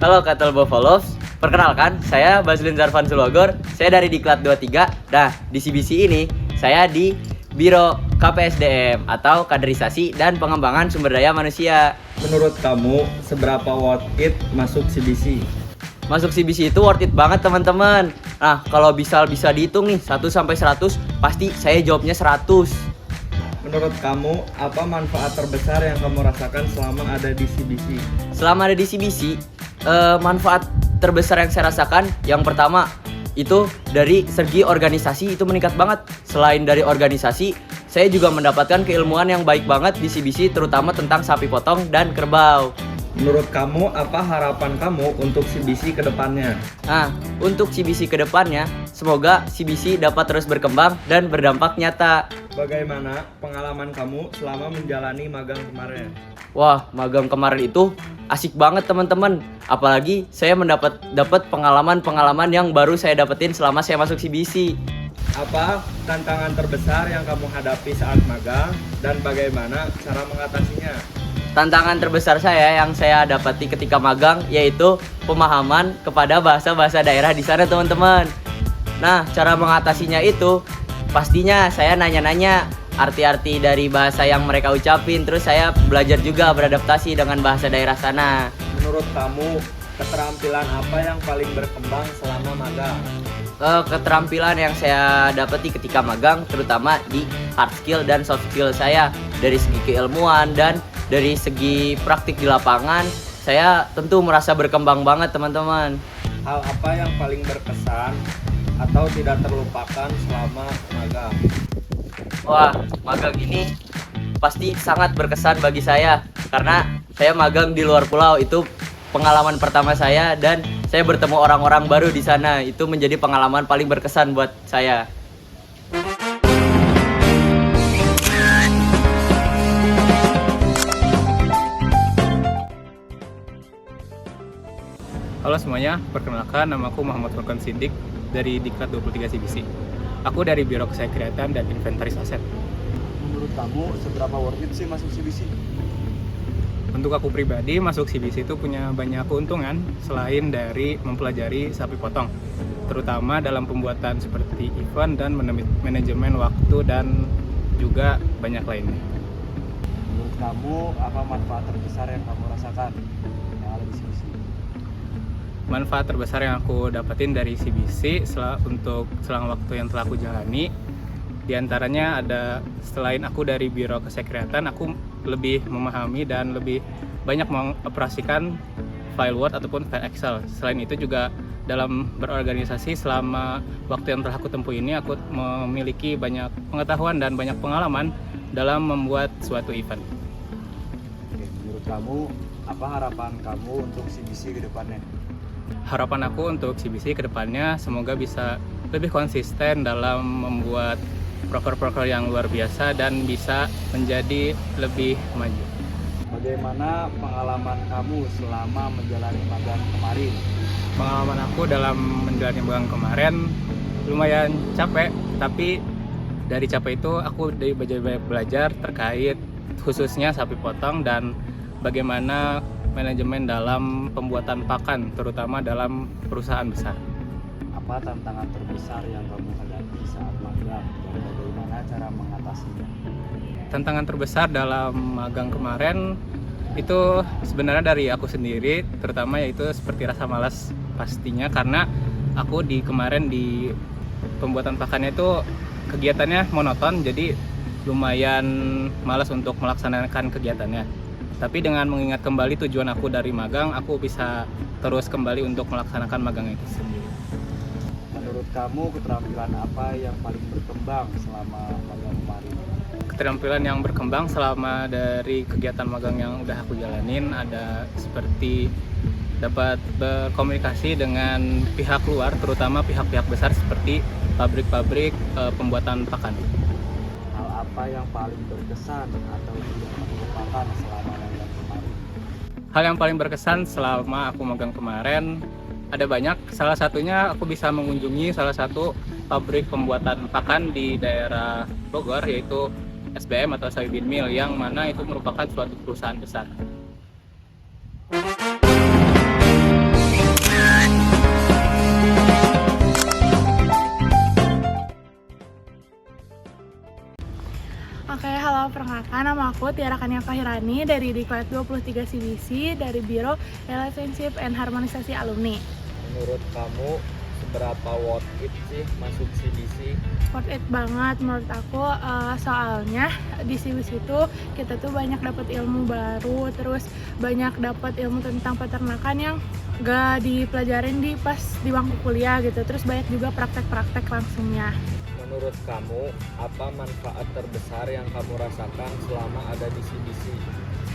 Halo Katel Bovolovs, perkenalkan saya Bazlin Zarvan Sulogor, saya dari Diklat 23. Nah, di CBC ini saya di Biro KPSDM atau Kaderisasi dan Pengembangan Sumber Daya Manusia. Menurut kamu, seberapa worth it masuk CBC? Masuk CBC itu worth it banget teman-teman. Nah, kalau bisa dihitung nih 1-100, pasti saya jawabnya 100. Menurut kamu, apa manfaat terbesar yang kamu rasakan selama ada di CBC? Selama ada di CBC, manfaat terbesar yang saya rasakan, yang pertama itu dari segi organisasi itu meningkat banget. Selain dari organisasi, saya juga mendapatkan keilmuan yang baik banget di CBC, terutama tentang sapi potong dan kerbau. Menurut kamu, apa harapan kamu untuk CBC ke depannya? Nah, untuk CBC ke depannya, semoga CBC dapat terus berkembang dan berdampak nyata. Bagaimana pengalaman kamu selama menjalani magang kemarin? Wah, magang kemarin itu asik banget teman-teman. Apalagi saya dapat pengalaman yang baru saya dapetin selama saya masuk CBC. Apa tantangan terbesar yang kamu hadapi saat magang dan bagaimana cara mengatasinya? Tantangan terbesar yang saya dapati ketika magang yaitu pemahaman kepada bahasa-bahasa daerah di sana teman-teman. Nah, cara mengatasinya itu pastinya saya nanya-nanya arti-arti dari bahasa yang mereka ucapin, terus saya belajar juga beradaptasi dengan bahasa daerah sana. Menurut kamu, keterampilan apa yang paling berkembang selama magang? Keterampilan yang saya dapati ketika magang terutama di hard skill dan soft skill saya, dari segi keilmuan dan dari segi praktik di lapangan, saya tentu merasa berkembang banget teman-teman. Hal apa yang paling berkesan atau tidak terlupakan selama magang? Wah, magang ini pasti sangat berkesan bagi saya karena saya magang di luar pulau. Itu pengalaman pertama saya dan saya bertemu orang-orang baru di sana. Itu menjadi pengalaman paling berkesan buat saya. Halo semuanya, perkenalkan namaku Muhammad Furqan Siddiq dari Diklat 23 CBC. Aku dari Biro Kesekretariatan dan Inventaris Aset. Menurut kamu, seberapa worth it sih masuk CBC? Untuk aku pribadi, masuk CBC itu punya banyak keuntungan selain dari mempelajari sapi potong, terutama dalam pembuatan seperti event dan manajemen waktu dan juga banyak lainnya. Menurut kamu, apa manfaat terbesar yang kamu rasakan yang ada di CBC? Manfaat terbesar yang aku dapetin dari CBC selang waktu yang telah aku jalani, diantaranya ada, selain aku dari Biro Kesekretariatan, aku lebih memahami dan lebih banyak mengoperasikan file Word ataupun file Excel. Selain itu juga dalam berorganisasi selama waktu yang telah aku tempuh ini, aku memiliki banyak pengetahuan dan banyak pengalaman dalam membuat suatu event. Oke, menurut kamu, apa harapan kamu untuk CBC ke depannya? Harapan aku untuk CBC ke depannya semoga bisa lebih konsisten dalam membuat proker-proker yang luar biasa dan bisa menjadi lebih maju. Bagaimana pengalaman kamu selama menjalani magang kemarin? Pengalaman aku dalam menjalani magang kemarin lumayan capek, tapi dari capek itu aku belajar terkait khususnya sapi potong dan bagaimana manajemen dalam pembuatan pakan, terutama dalam perusahaan besar. Apa tantangan terbesar yang kamu hadapi saat magang dan bagaimana cara mengatasinya? Tantangan terbesar dalam magang kemarin itu sebenarnya dari aku sendiri, terutama yaitu seperti rasa malas pastinya, karena aku kemarin di pembuatan pakannya itu kegiatannya monoton, jadi lumayan malas untuk melaksanakan kegiatannya. Tapi dengan mengingat kembali tujuan aku dari magang, aku bisa terus kembali untuk melaksanakan magang itu sendiri. Menurut kamu, keterampilan apa yang paling berkembang selama magang kemarin? Keterampilan yang berkembang selama dari kegiatan magang yang udah aku jalanin ada seperti dapat berkomunikasi dengan pihak luar, terutama pihak-pihak besar seperti pabrik-pabrik pembuatan pakan. Hal apa yang paling berkesan atau tidak terlupakan selama magang kemarin? Hal yang paling berkesan selama aku magang kemarin ada banyak. Salah satunya aku bisa mengunjungi salah satu pabrik pembuatan pakan di daerah Bogor, yaitu SBM atau Soybean Mill, yang mana itu merupakan suatu perusahaan besar. halo, perkenalkan nama aku Tiara Kania Fahirani dari Diklat 23 CBC dari Biro Relationship and Harmonisasi Alumni. Menurut kamu seberapa worth it sih masuk CBC? Worth it banget menurut aku, soalnya di CBC itu kita tuh banyak dapat ilmu baru, terus banyak dapat ilmu tentang peternakan yang gak dipelajarin pas di bangku kuliah gitu, terus banyak juga praktek-praktek langsungnya. Menurut kamu, apa manfaat terbesar yang kamu rasakan selama ada di CBC?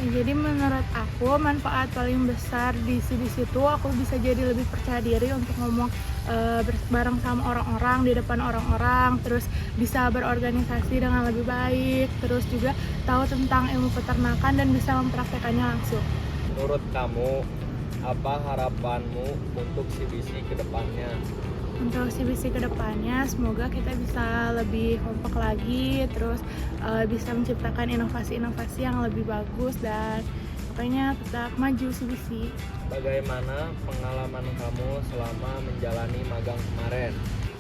Jadi menurut aku manfaat paling besar di CBC itu aku bisa jadi lebih percaya diri untuk ngomong bareng sama orang-orang, di depan orang-orang, terus bisa berorganisasi dengan lebih baik, terus juga tahu tentang ilmu peternakan dan bisa mempraktekannya langsung. Menurut kamu, apa harapanmu untuk CBC ke depannya? Untuk CBC kedepannya semoga kita bisa lebih kompak lagi, terus bisa menciptakan inovasi-inovasi yang lebih bagus dan pokoknya tetap maju CBC. Bagaimana pengalaman kamu selama menjalani magang kemarin?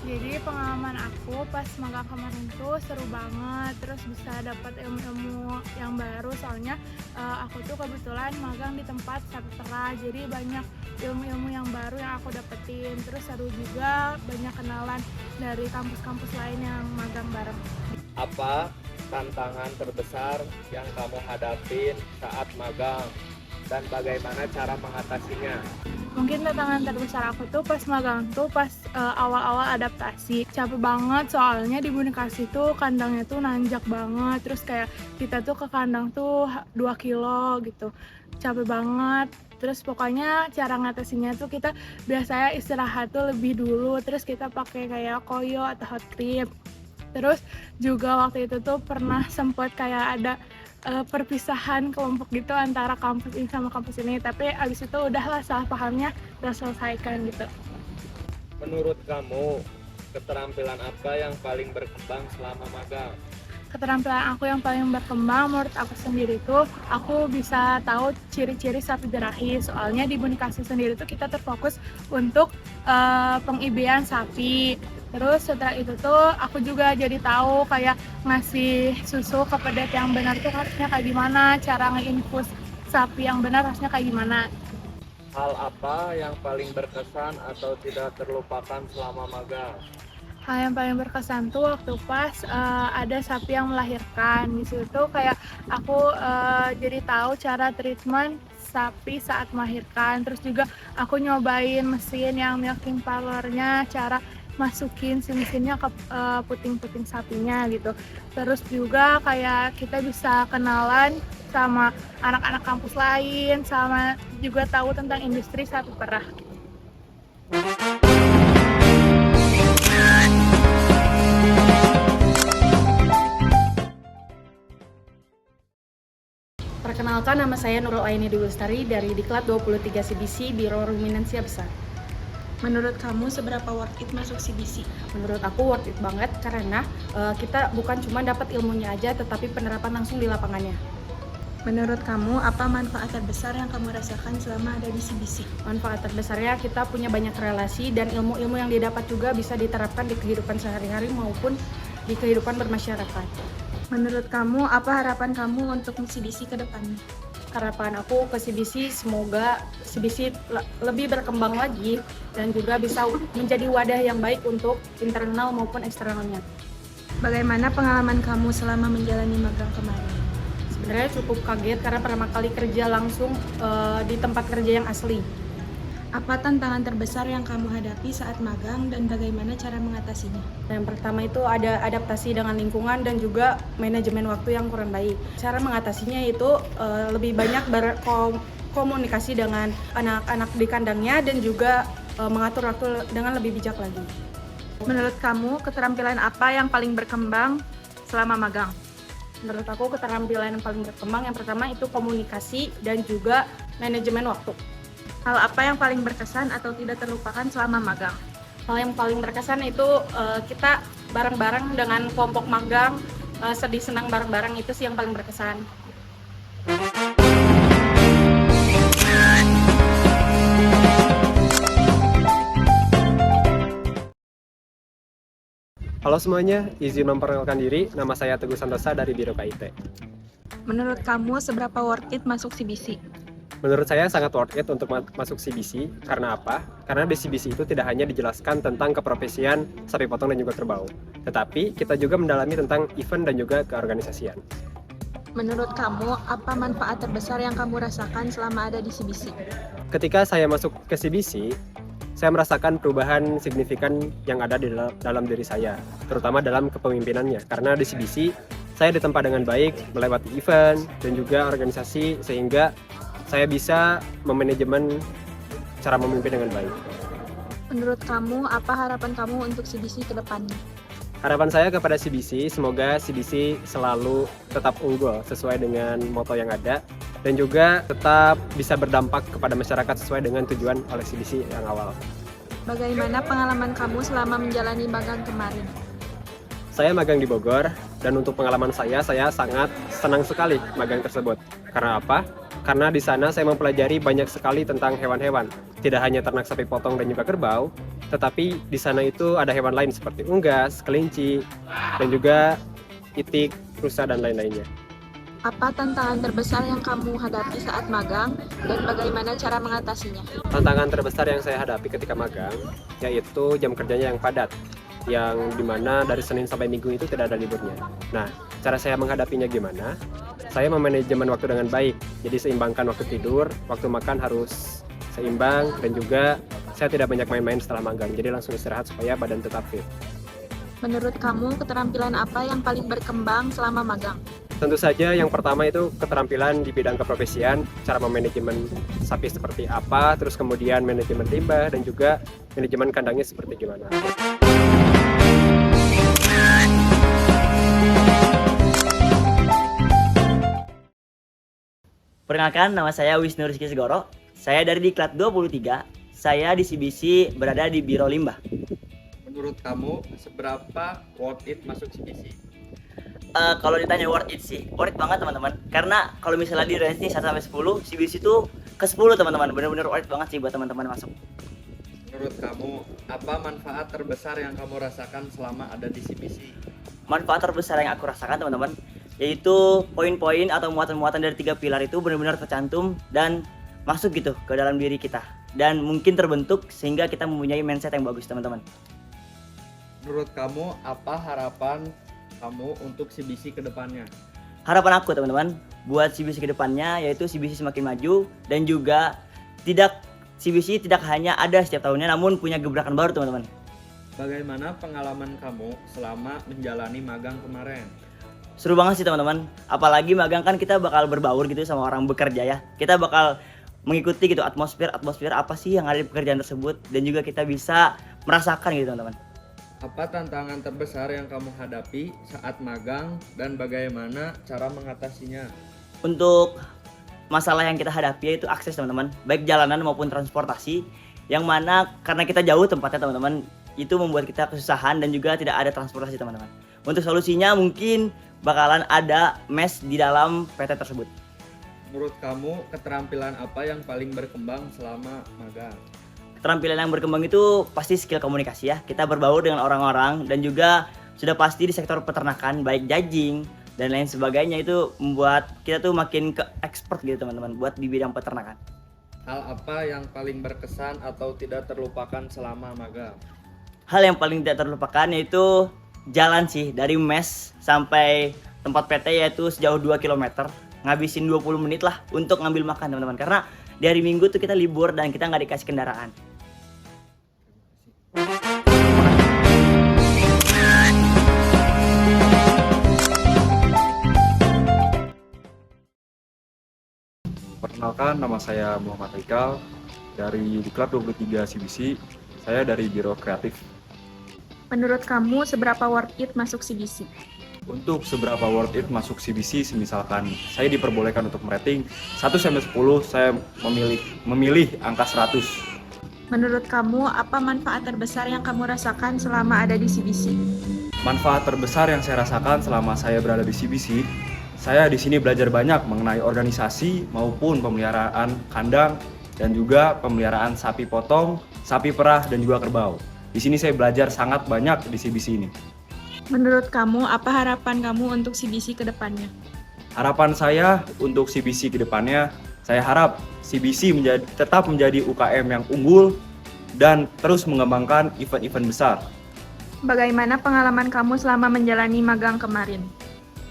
Jadi pengalaman aku pas magang kemarin tuh seru banget, terus bisa dapat ilmu-ilmu yang baru soalnya aku tuh kebetulan magang di tempat Saptra, jadi banyak ilmu-ilmu yang baru yang aku dapetin, terus seru juga banyak kenalan dari kampus-kampus lain yang magang bareng. Apa tantangan terbesar yang kamu hadapin saat magang dan bagaimana cara mengatasinya? Mungkin tantangan terbesar aku tuh pas magang tuh pas awal-awal adaptasi. Capek banget soalnya di Bunikasi tuh kandangnya tuh nanjak banget. Terus kayak kita tuh ke kandang tuh 2 kilo gitu. Capek banget. Terus pokoknya cara ngatasinya tuh kita biasanya istirahat tuh lebih dulu. Terus kita pakai kayak koyo atau hot cream. Terus juga waktu itu tuh pernah sempet kayak ada perpisahan kelompok gitu antara kampus ini sama kampus ini, tapi abis itu udahlah salah pahamnya udah selesaikan gitu. Menurut kamu, keterampilan apa yang paling berkembang selama magang? Keterampilan aku yang paling berkembang menurut aku sendiri tuh aku bisa tahu ciri-ciri sapi birahi, soalnya di Bunikasi sendiri tuh kita terfokus untuk pengibian sapi. Terus setelah itu tuh aku juga jadi tahu kayak ngasih susu ke pedet yang benar tuh harusnya kayak gimana, cara ngeinfus sapi yang benar harusnya kayak gimana. Hal apa yang paling berkesan atau tidak terlupakan selama magang? Hal yang paling berkesan tuh waktu pas ada sapi yang melahirkan. Di situ tuh kayak aku jadi tahu cara treatment sapi saat melahirkan. Terus juga aku nyobain mesin yang milking parlornya, cara masukin si mesinnya ke puting-puting sapinya gitu. Terus juga kayak kita bisa kenalan sama anak-anak kampus lain, sama juga tahu tentang industri sapi perah. Perkenalkan, nama saya Nurul Aini Dwi-Lestari dari Diklat 23 CBC Biro Ruminansia Besar. Menurut kamu seberapa worth it masuk CBC? Menurut aku worth it banget karena kita bukan cuma dapat ilmunya aja, tetapi penerapan langsung di lapangannya. Menurut kamu apa manfaat terbesar yang kamu rasakan selama ada di CBC? Manfaat terbesarnya kita punya banyak relasi dan ilmu-ilmu yang didapat juga bisa diterapkan di kehidupan sehari-hari maupun di kehidupan bermasyarakat. Menurut kamu apa harapan kamu untuk CBC ke depannya? Harapan aku ke CBC semoga CBC lebih berkembang lagi dan juga bisa menjadi wadah yang baik untuk internal maupun eksternalnya. Bagaimana pengalaman kamu selama menjalani magang kemarin? Sebenarnya cukup kaget karena pertama kali kerja langsung di tempat kerja yang asli. Apa tantangan terbesar yang kamu hadapi saat magang dan bagaimana cara mengatasinya? Yang pertama itu ada adaptasi dengan lingkungan dan juga manajemen waktu yang kurang baik. Cara mengatasinya itu lebih banyak berkomunikasi dengan anak-anak di kandangnya dan juga mengatur waktu dengan lebih bijak lagi. Menurut kamu keterampilan apa yang paling berkembang selama magang? Menurut aku keterampilan yang paling berkembang yang pertama itu komunikasi dan juga manajemen waktu. Hal apa yang paling berkesan atau tidak terlupakan selama magang? Hal yang paling berkesan itu kita bareng-bareng dengan kelompok magang, sedih senang bareng-bareng, itu sih yang paling berkesan. Halo semuanya, izin memperkenalkan diri, nama saya Teguh Santosa dari Biro KIT. Menurut kamu, seberapa worth it masuk CBC? Menurut saya sangat worth it untuk masuk CBC, karena apa? Karena di CBC itu tidak hanya dijelaskan tentang keprofesian sapi potong dan juga kerbau, tetapi kita juga mendalami tentang event dan juga keorganisasian. Menurut kamu, apa manfaat terbesar yang kamu rasakan selama ada di CBC? Ketika saya masuk ke CBC, saya merasakan perubahan signifikan yang ada di dalam diri saya, terutama dalam kepemimpinannya. Karena di CBC, saya ditempa dengan baik melewati event dan juga organisasi, sehingga saya bisa memanajemen cara memimpin dengan baik. Menurut kamu, apa harapan kamu untuk CBC ke depannya? Harapan saya kepada CBC, semoga CBC selalu tetap unggul sesuai dengan moto yang ada, dan juga tetap bisa berdampak kepada masyarakat sesuai dengan tujuan oleh CBC yang awal. Bagaimana pengalaman kamu selama menjalani magang kemarin? Saya magang di Bogor, dan untuk pengalaman saya sangat senang sekali magang tersebut. Karena apa? Karena di sana saya mempelajari banyak sekali tentang hewan-hewan. Tidak hanya ternak sapi potong dan juga kerbau, tetapi di sana itu ada hewan lain seperti unggas, kelinci, dan juga itik, rusa, dan lain-lainnya. Apa tantangan terbesar yang kamu hadapi saat magang dan bagaimana cara mengatasinya? Tantangan terbesar yang saya hadapi ketika magang yaitu jam kerjanya yang padat, yang dimana dari Senin sampai Minggu itu tidak ada liburnya. Nah, cara saya menghadapinya gimana? Saya memanajemen waktu dengan baik, jadi seimbangkan waktu tidur, waktu makan harus seimbang, dan juga saya tidak banyak main-main setelah magang, jadi langsung istirahat supaya badan tetap fit. Menurut kamu, keterampilan apa yang paling berkembang selama magang? Tentu saja yang pertama itu keterampilan di bidang keprofesian, cara memanajemen sapi seperti apa, terus kemudian manajemen limbah, dan juga manajemen kandangnya seperti gimana. Perkenalkan, nama saya Wisnu Rizky Segoro. Saya dari Diklat 23. Saya di CBC berada di Biro Limbah. Menurut kamu, seberapa worth it masuk CBC? Kalau ditanya worth it sih, worth it banget teman-teman. Karena kalau misalnya di range nih 1-10, CBC itu ke 10 teman-teman. Bener-bener worth it banget sih buat teman-teman masuk. Menurut kamu, apa manfaat terbesar yang kamu rasakan selama ada di CBC? Manfaat terbesar yang aku rasakan teman-teman, yaitu poin-poin atau muatan-muatan dari 3 pilar itu benar-benar tercantum dan masuk gitu ke dalam diri kita, dan mungkin terbentuk sehingga kita mempunyai mindset yang bagus teman-teman. Menurut kamu, apa harapan kamu untuk CBC ke depannya? Harapan aku teman-teman buat CBC ke depannya yaitu CBC semakin maju, dan juga CBC tidak hanya ada setiap tahunnya, namun punya gebrakan baru teman-teman. Bagaimana pengalaman kamu selama menjalani magang kemarin? Seru banget sih teman-teman, apalagi magang kan kita bakal berbaur gitu sama orang bekerja ya. Kita bakal mengikuti gitu atmosfer apa sih yang ada di pekerjaan tersebut, dan juga kita bisa merasakan gitu teman-teman. Apa tantangan terbesar yang kamu hadapi saat magang dan bagaimana cara mengatasinya? Untuk masalah yang kita hadapi yaitu akses teman-teman, baik jalanan maupun transportasi, yang mana karena kita jauh tempatnya teman-teman, itu membuat kita kesusahan dan juga tidak ada transportasi teman-teman. Untuk solusinya mungkin bakalan ada mes di dalam PT tersebut. Menurut kamu, keterampilan apa yang paling berkembang selama magang? Keterampilan yang berkembang itu pasti skill komunikasi ya. Kita berbaur dengan orang-orang, dan juga sudah pasti di sektor peternakan, baik judging dan lain sebagainya, itu membuat kita tuh makin ke expert gitu teman-teman buat di bidang peternakan. Hal apa yang paling berkesan atau tidak terlupakan selama magang? Hal yang paling tidak terlupakan yaitu jalan sih, dari mes sampai tempat PT yaitu sejauh 2 km. Ngabisin 20 menit lah untuk ngambil makan teman-teman, karena di hari Minggu tuh kita libur dan kita nggak dikasih kendaraan. Perkenalkan, nama saya Muhammad Haikal dari Diklat 23 CBC. Saya dari Biro Kreatif. Menurut kamu, seberapa worth it masuk CBC? Untuk seberapa worth it masuk CBC, misalkan saya diperbolehkan untuk merating 1-10, saya memilih angka 100. Menurut kamu, apa manfaat terbesar yang kamu rasakan selama ada di CBC? Manfaat terbesar yang saya rasakan selama saya berada di CBC, saya di sini belajar banyak mengenai organisasi maupun pemeliharaan kandang, dan juga pemeliharaan sapi potong, sapi perah, dan juga kerbau. Di sini saya belajar sangat banyak di CBC ini. Menurut kamu, apa harapan kamu untuk CBC ke depannya? Harapan saya untuk CBC ke depannya, saya harap CBC tetap menjadi UKM yang unggul dan terus mengembangkan event-event besar. Bagaimana pengalaman kamu selama menjalani magang kemarin?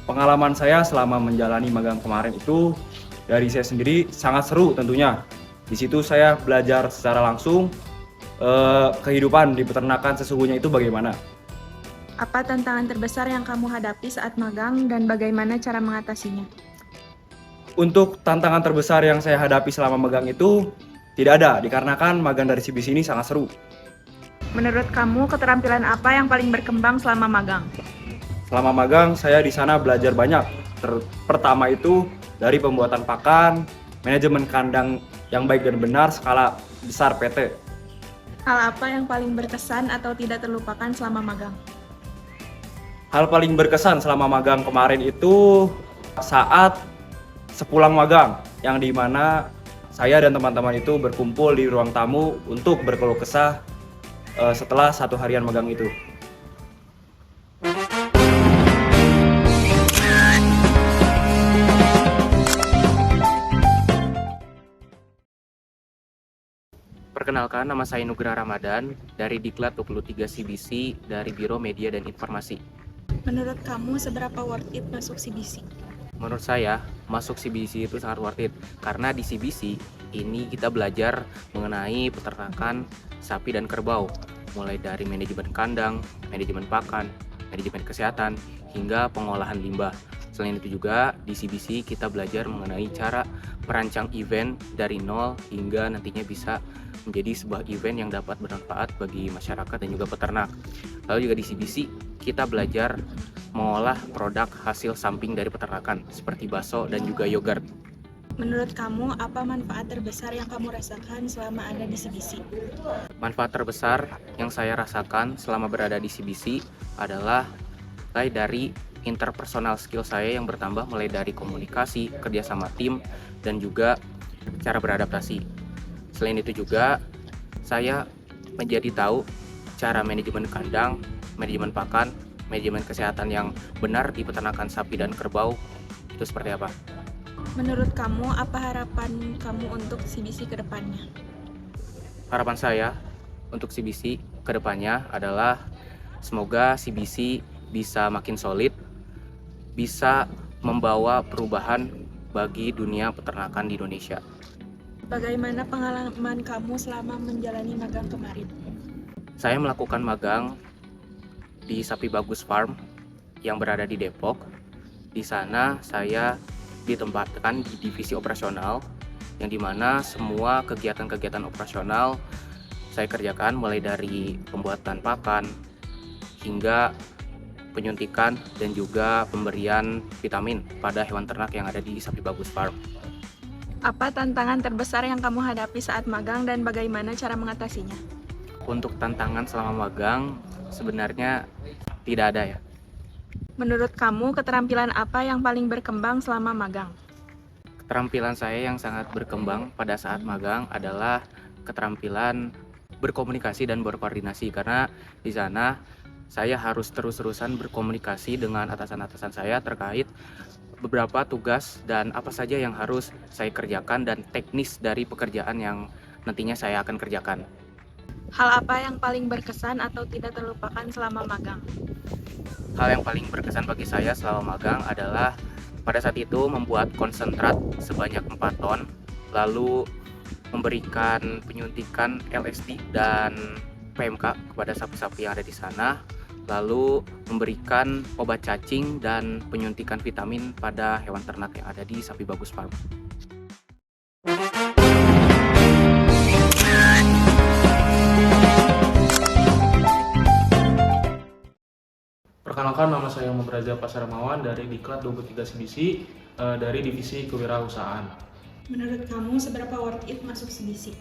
Pengalaman saya selama menjalani magang kemarin itu dari saya sendiri sangat seru tentunya. Di situ saya belajar secara langsung kehidupan di peternakan sesungguhnya itu bagaimana. Apa tantangan terbesar yang kamu hadapi saat magang dan bagaimana cara mengatasinya? Untuk tantangan terbesar yang saya hadapi selama magang itu tidak ada, dikarenakan magang dari CBC ini sangat seru. Menurut kamu, keterampilan apa yang paling berkembang selama magang? Selama magang, saya di sana belajar banyak. Pertama itu dari pembuatan pakan, manajemen kandang yang baik dan benar skala besar PT. Hal apa yang paling berkesan atau tidak terlupakan selama magang? Hal paling berkesan selama magang kemarin itu saat sepulang magang, yang dimana saya dan teman-teman itu berkumpul di ruang tamu untuk berkeluh kesah setelah 1 harian magang itu. Perkenalkan, nama saya Nugraha Ramadan dari Diklat 23 CBC dari Biro Media dan Informasi. Menurut kamu, seberapa worth it masuk CBC? Menurut saya, masuk CBC itu sangat worth it karena di CBC ini kita belajar mengenai peternakan sapi dan kerbau, mulai dari manajemen kandang, manajemen pakan, manajemen kesehatan, hingga pengolahan limbah. Selain itu juga di CBC kita belajar mengenai cara merancang event dari nol hingga nantinya bisa menjadi sebuah event yang dapat bermanfaat bagi masyarakat dan juga peternak. Lalu juga di CBC kita belajar mengolah produk hasil samping dari peternakan seperti bakso dan juga yogurt. Menurut kamu, apa manfaat terbesar yang kamu rasakan selama ada di CBC? Manfaat terbesar yang saya rasakan selama berada di CBC adalah mulai dari interpersonal skill saya yang bertambah, mulai dari komunikasi, kerjasama tim, dan juga cara beradaptasi. Selain itu juga saya menjadi tahu cara manajemen kandang, manajemen pakan, manajemen kesehatan yang benar di peternakan sapi dan kerbau itu seperti apa. Menurut kamu, apa harapan kamu untuk CBC ke depannya? Harapan saya untuk CBC ke depannya adalah semoga CBC bisa makin solid, bisa membawa perubahan bagi dunia peternakan di Indonesia. Bagaimana pengalaman kamu selama menjalani magang kemarin? Saya melakukan magang di Sapi Bagus Farm yang berada di Depok. Di sana saya ditempatkan di divisi operasional, yang dimana semua kegiatan-kegiatan operasional saya kerjakan, mulai dari pembuatan pakan hingga penyuntikan dan juga pemberian vitamin pada hewan ternak yang ada di Sapi Bagus Farm. Apa tantangan terbesar yang kamu hadapi saat magang dan bagaimana cara mengatasinya? Untuk tantangan selama magang sebenarnya tidak ada ya. Menurut kamu, keterampilan apa yang paling berkembang selama magang? Keterampilan saya yang sangat berkembang pada saat magang adalah keterampilan berkomunikasi dan berkoordinasi, karena di sana saya harus terus-terusan berkomunikasi dengan atasan-atasan saya terkait beberapa tugas dan apa saja yang harus saya kerjakan dan teknis dari pekerjaan yang nantinya saya akan kerjakan. Hal apa yang paling berkesan atau tidak terlupakan selama magang? Hal yang paling berkesan bagi saya selama magang adalah pada saat itu membuat konsentrat sebanyak 4 ton, lalu memberikan penyuntikan LSD dan PMK kepada sapi-sapi yang ada di sana, lalu memberikan obat cacing dan penyuntikan vitamin pada hewan ternak yang ada di Sapi Bagus Farm. Perkenalkan, nama saya Muhammad Raja Pasarmawan dari Diklat 23 CBC dari Divisi Kewirausahaan. Menurut kamu, seberapa worth it masuk CBC?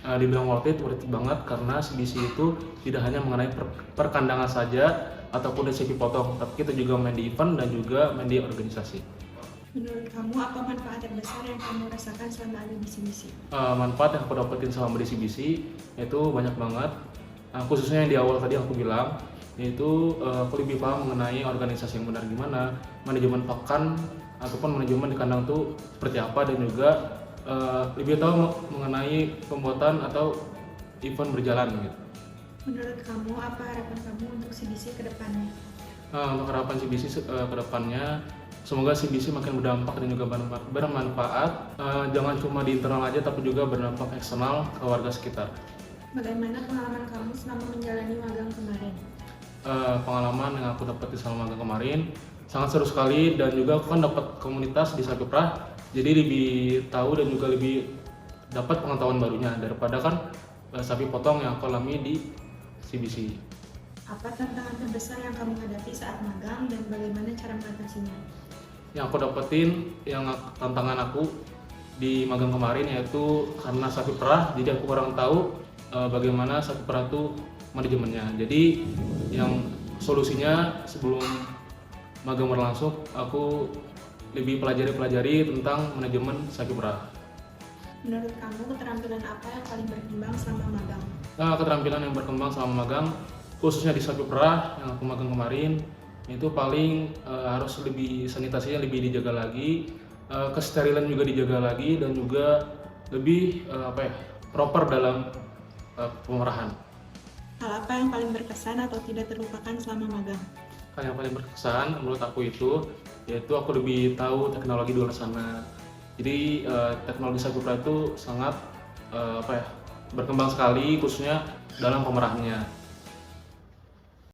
Dibilang worth it banget karena CBC itu tidak hanya mengenai perkandangan saja ataupun dari sapi potong, tapi kita juga main di event dan juga main di organisasi. Menurut kamu, apa manfaat terbesar yang kamu rasakan selama ada di CBC? Manfaat yang aku dapetin selama di CBC itu banyak banget, khususnya yang di awal tadi aku bilang, yaitu aku lebih paham mengenai organisasi yang benar gimana, manajemen pakan ataupun manajemen di kandang itu seperti apa, dan juga lebih tahu mengenai pembuatan atau event berjalan gitu. Menurut kamu, apa harapan kamu untuk CBC ke depannya? Untuk harapan CBC ke depannya, semoga CBC makin berdampak dan juga bermanfaat, jangan cuma di internal aja tapi juga berdampak eksternal ke warga sekitar. Bagaimana pengalaman kamu selama menjalani magang kemarin? Pengalaman yang aku dapat di selama magang kemarin sangat seru sekali, dan juga aku kan dapat komunitas di Sapi Perah, jadi lebih tahu dan juga lebih dapat pengetahuan barunya daripada kan sapi potong yang aku alami di CBC. Apa tantangan terbesar yang kamu hadapi saat magang dan bagaimana cara mengatasinya? Yang aku dapetin, tantangan aku di magang kemarin yaitu karena sapi perah, jadi aku kurang tahu bagaimana sapi perah itu manajemennya. Jadi yang solusinya sebelum magang berlangsung, aku lebih pelajari tentang manajemen sapi perah. Menurut kamu, keterampilan apa yang paling berkembang selama magang? Keterampilan yang berkembang selama magang, khususnya di sapi perah yang aku magang kemarin, itu paling harus lebih sanitasinya lebih dijaga lagi, kesterilan juga dijaga lagi, dan juga lebih proper dalam pemerahan. Hal apa yang paling berkesan atau tidak terlupakan selama magang? Hal yang paling berkesan menurut aku itu, yaitu aku lebih tahu teknologi di luar sana. Jadi teknologi sapi perah itu sangat berkembang sekali, khususnya dalam pemerahannya.